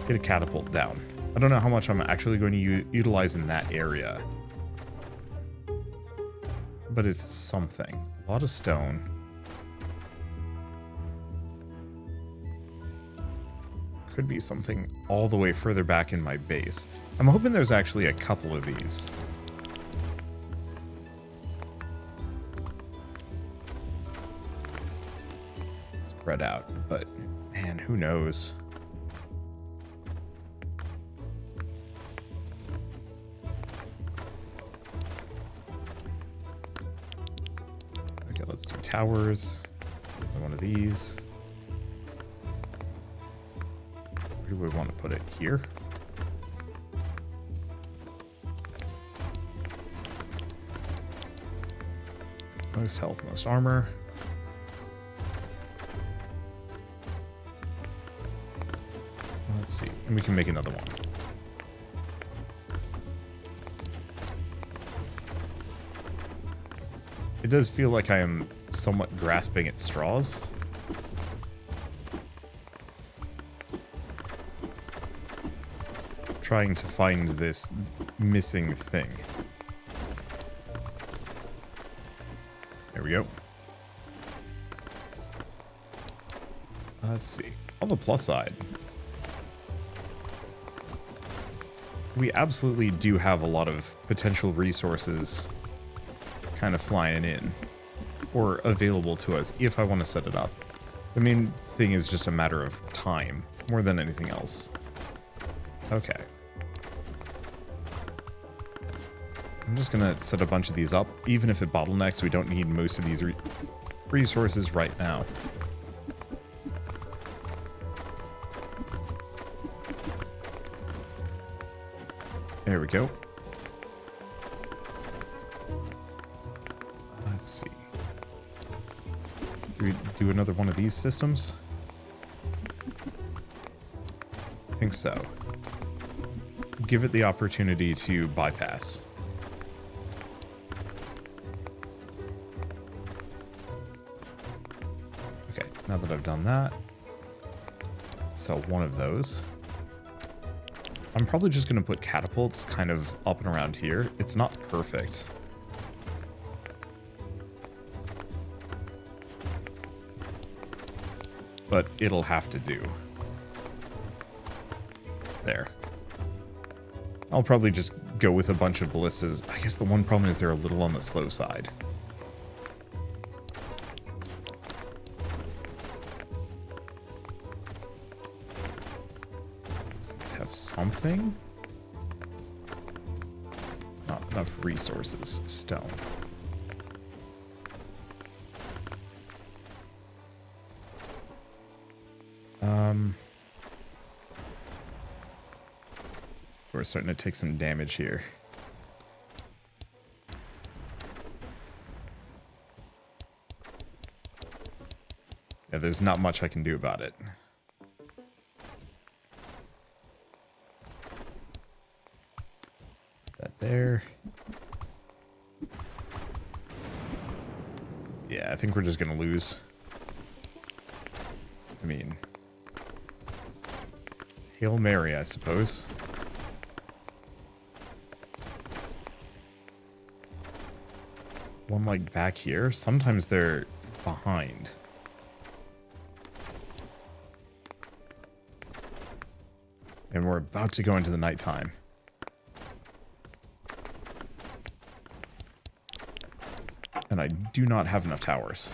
get a catapult down. I don't know how much I'm actually going to utilize in that area, but it's something. A lot of stone. Could be something all the way further back in my base. I'm hoping there's actually a couple of these. Spread out, but man, who knows? Okay, let's do towers. One of these. Where do we want to put it? Here? Most health, most armor. Let's see, and we can make another one. It does feel like I am somewhat grasping at straws. Trying to find this missing thing. There we go. Let's see. On the plus side, we absolutely do have a lot of potential resources kind of flying in or available to us if I want to set it up. The main thing is just a matter of time more than anything else. Okay. I'm just gonna set a bunch of these up. Even if it bottlenecks, we don't need most of these resources right now. There we go. Let's see. Do we do another one of these systems? I think so. Give it the opportunity to bypass. Okay, now that I've done that, sell one of those. I'm probably just going to put catapults kind of up and around here. It's not perfect. But it'll have to do. There. I'll probably just go with a bunch of ballistas. I guess the one problem is they're a little on the slow side. Let's have something. Not enough resources. Stone. We're starting to take some damage here. Yeah, there's not much I can do about it. That there. Yeah, I think we're just gonna lose. I mean, Hail Mary, I suppose. One like back here. Sometimes they're behind. And we're about to go into the nighttime. And I do not have enough towers.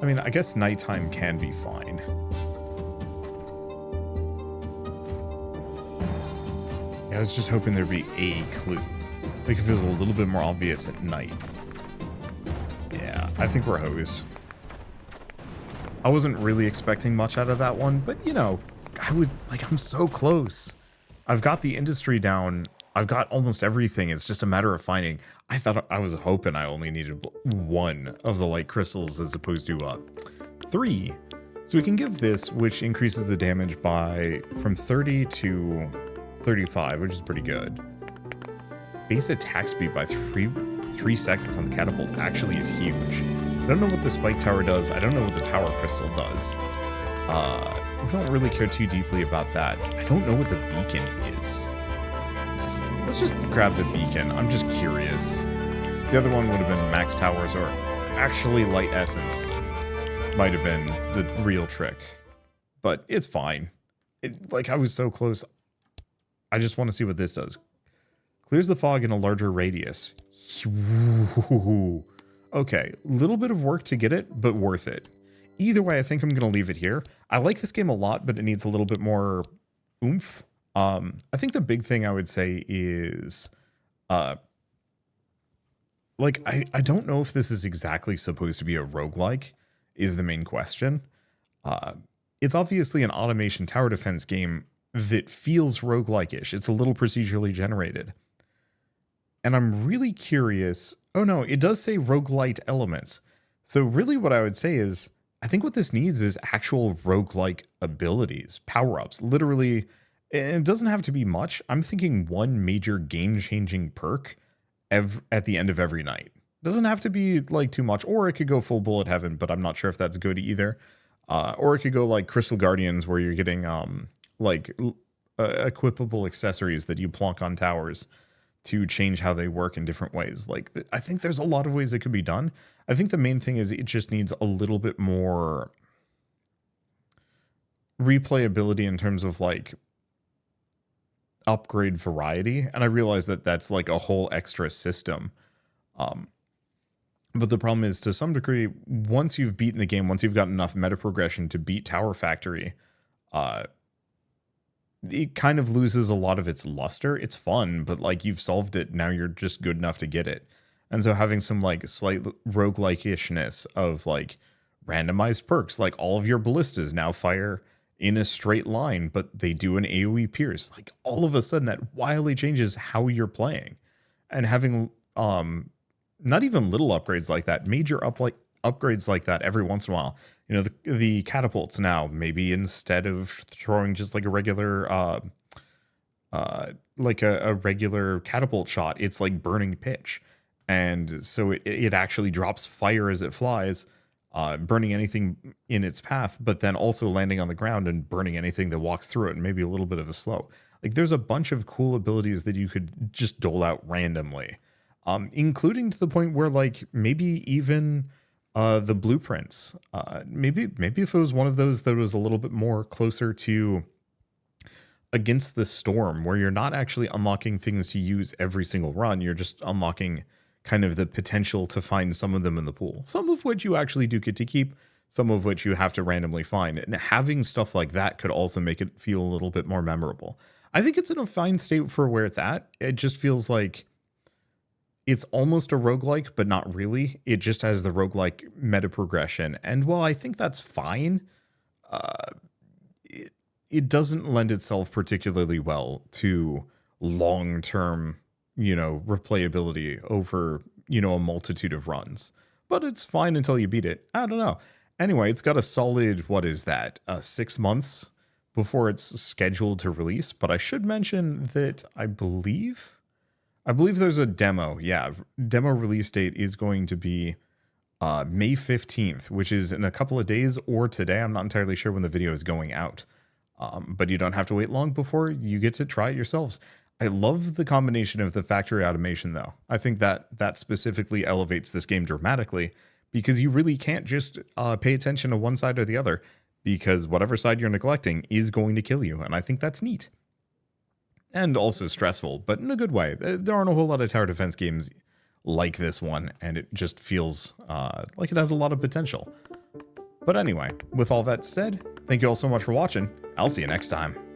I mean, I guess nighttime can be fine. Yeah, I was just hoping there'd be a clue. Like if it was a little bit more obvious at night. Yeah, I think we're hosed. I wasn't really expecting much out of that one, but you know, I'm so close. I've got the industry down. I've got almost everything. It's just a matter of finding. I was hoping I only needed one of the light crystals as opposed to 3. So we can give this, which increases the damage from 30 to 35, which is pretty good. Base attack speed by 3 seconds on the catapult actually is huge. I don't know what the spike tower does. I don't know what the power crystal does. We don't really care too deeply about that. I don't know what the beacon is. Let's just grab the beacon. I'm just curious. The other one would have been max towers, or actually light essence might have been the real trick. But it's fine. I was so close. I just want to see what this does. Clears the fog in a larger radius. Okay, little bit of work to get it, but worth it. Either way, I think I'm going to leave it here. I like this game a lot, but it needs a little bit more oomph. I think the big thing I would say is, I don't know if this is exactly supposed to be a roguelike, is the main question. It's obviously an automation tower defense game that feels roguelike-ish. It's a little procedurally generated. And I'm really curious. Oh no, it does say roguelite elements. So really what I would say is, I think what this needs is actual roguelike abilities, power-ups. Literally, it doesn't have to be much. I'm thinking one major game-changing perk at the end of every night. It doesn't have to be like too much, or it could go full bullet heaven, but I'm not sure if that's good either. Or it could go like Crystal Guardians, where you're getting equipable accessories that you plonk on towers to change how they work in different ways. I think there's a lot of ways it could be done. I think the main thing is it just needs a little bit more replayability in terms of upgrade variety. And I realize that that's like a whole extra system. But the problem is, to some degree, once you've beaten the game, once you've got enough meta progression to beat Tower Factory, it kind of loses a lot of its luster. It's fun, but you've solved it. Now you're just good enough to get it. And so having some slight roguelike-ishness of randomized perks, all of your ballistas now fire in a straight line, but they do an AoE pierce. All of a sudden that wildly changes how you're playing. And having not even little upgrades like that, major upgrades like that every once in a while. You know, the catapults now, maybe instead of throwing just a regular a regular catapult shot, it's burning pitch. And so it actually drops fire as it flies, burning anything in its path, but then also landing on the ground and burning anything that walks through it, and maybe a little bit of a slow. There's a bunch of cool abilities that you could just dole out randomly, including to the point where maybe even The blueprints. Maybe if it was one of those that was a little bit more closer to Against the Storm, where you're not actually unlocking things to use every single run, you're just unlocking kind of the potential to find some of them in the pool. Some of which you actually do get to keep, some of which you have to randomly find. And having stuff like that could also make it feel a little bit more memorable. I think it's in a fine state for where it's at. It just feels like it's almost a roguelike, but not really. It just has the roguelike meta progression. And while I think that's fine, it doesn't lend itself particularly well to long-term, replayability over, a multitude of runs. But it's fine until you beat it. I don't know. Anyway, it's got a solid, 6 months before it's scheduled to release. But I should mention that I believe there's a demo. Yeah, demo release date is going to be May 15th, which is in a couple of days or today. I'm not entirely sure when the video is going out. But you don't have to wait long before you get to try it yourselves. I love the combination of the factory automation, though. I think that specifically elevates this game dramatically, because you really can't just pay attention to one side or the other, because whatever side you're neglecting is going to kill you, and I think that's neat. And also stressful, but in a good way. There aren't a whole lot of tower defense games like this one, and it just feels like it has a lot of potential. But anyway, with all that said, thank you all so much for watching. I'll see you next time.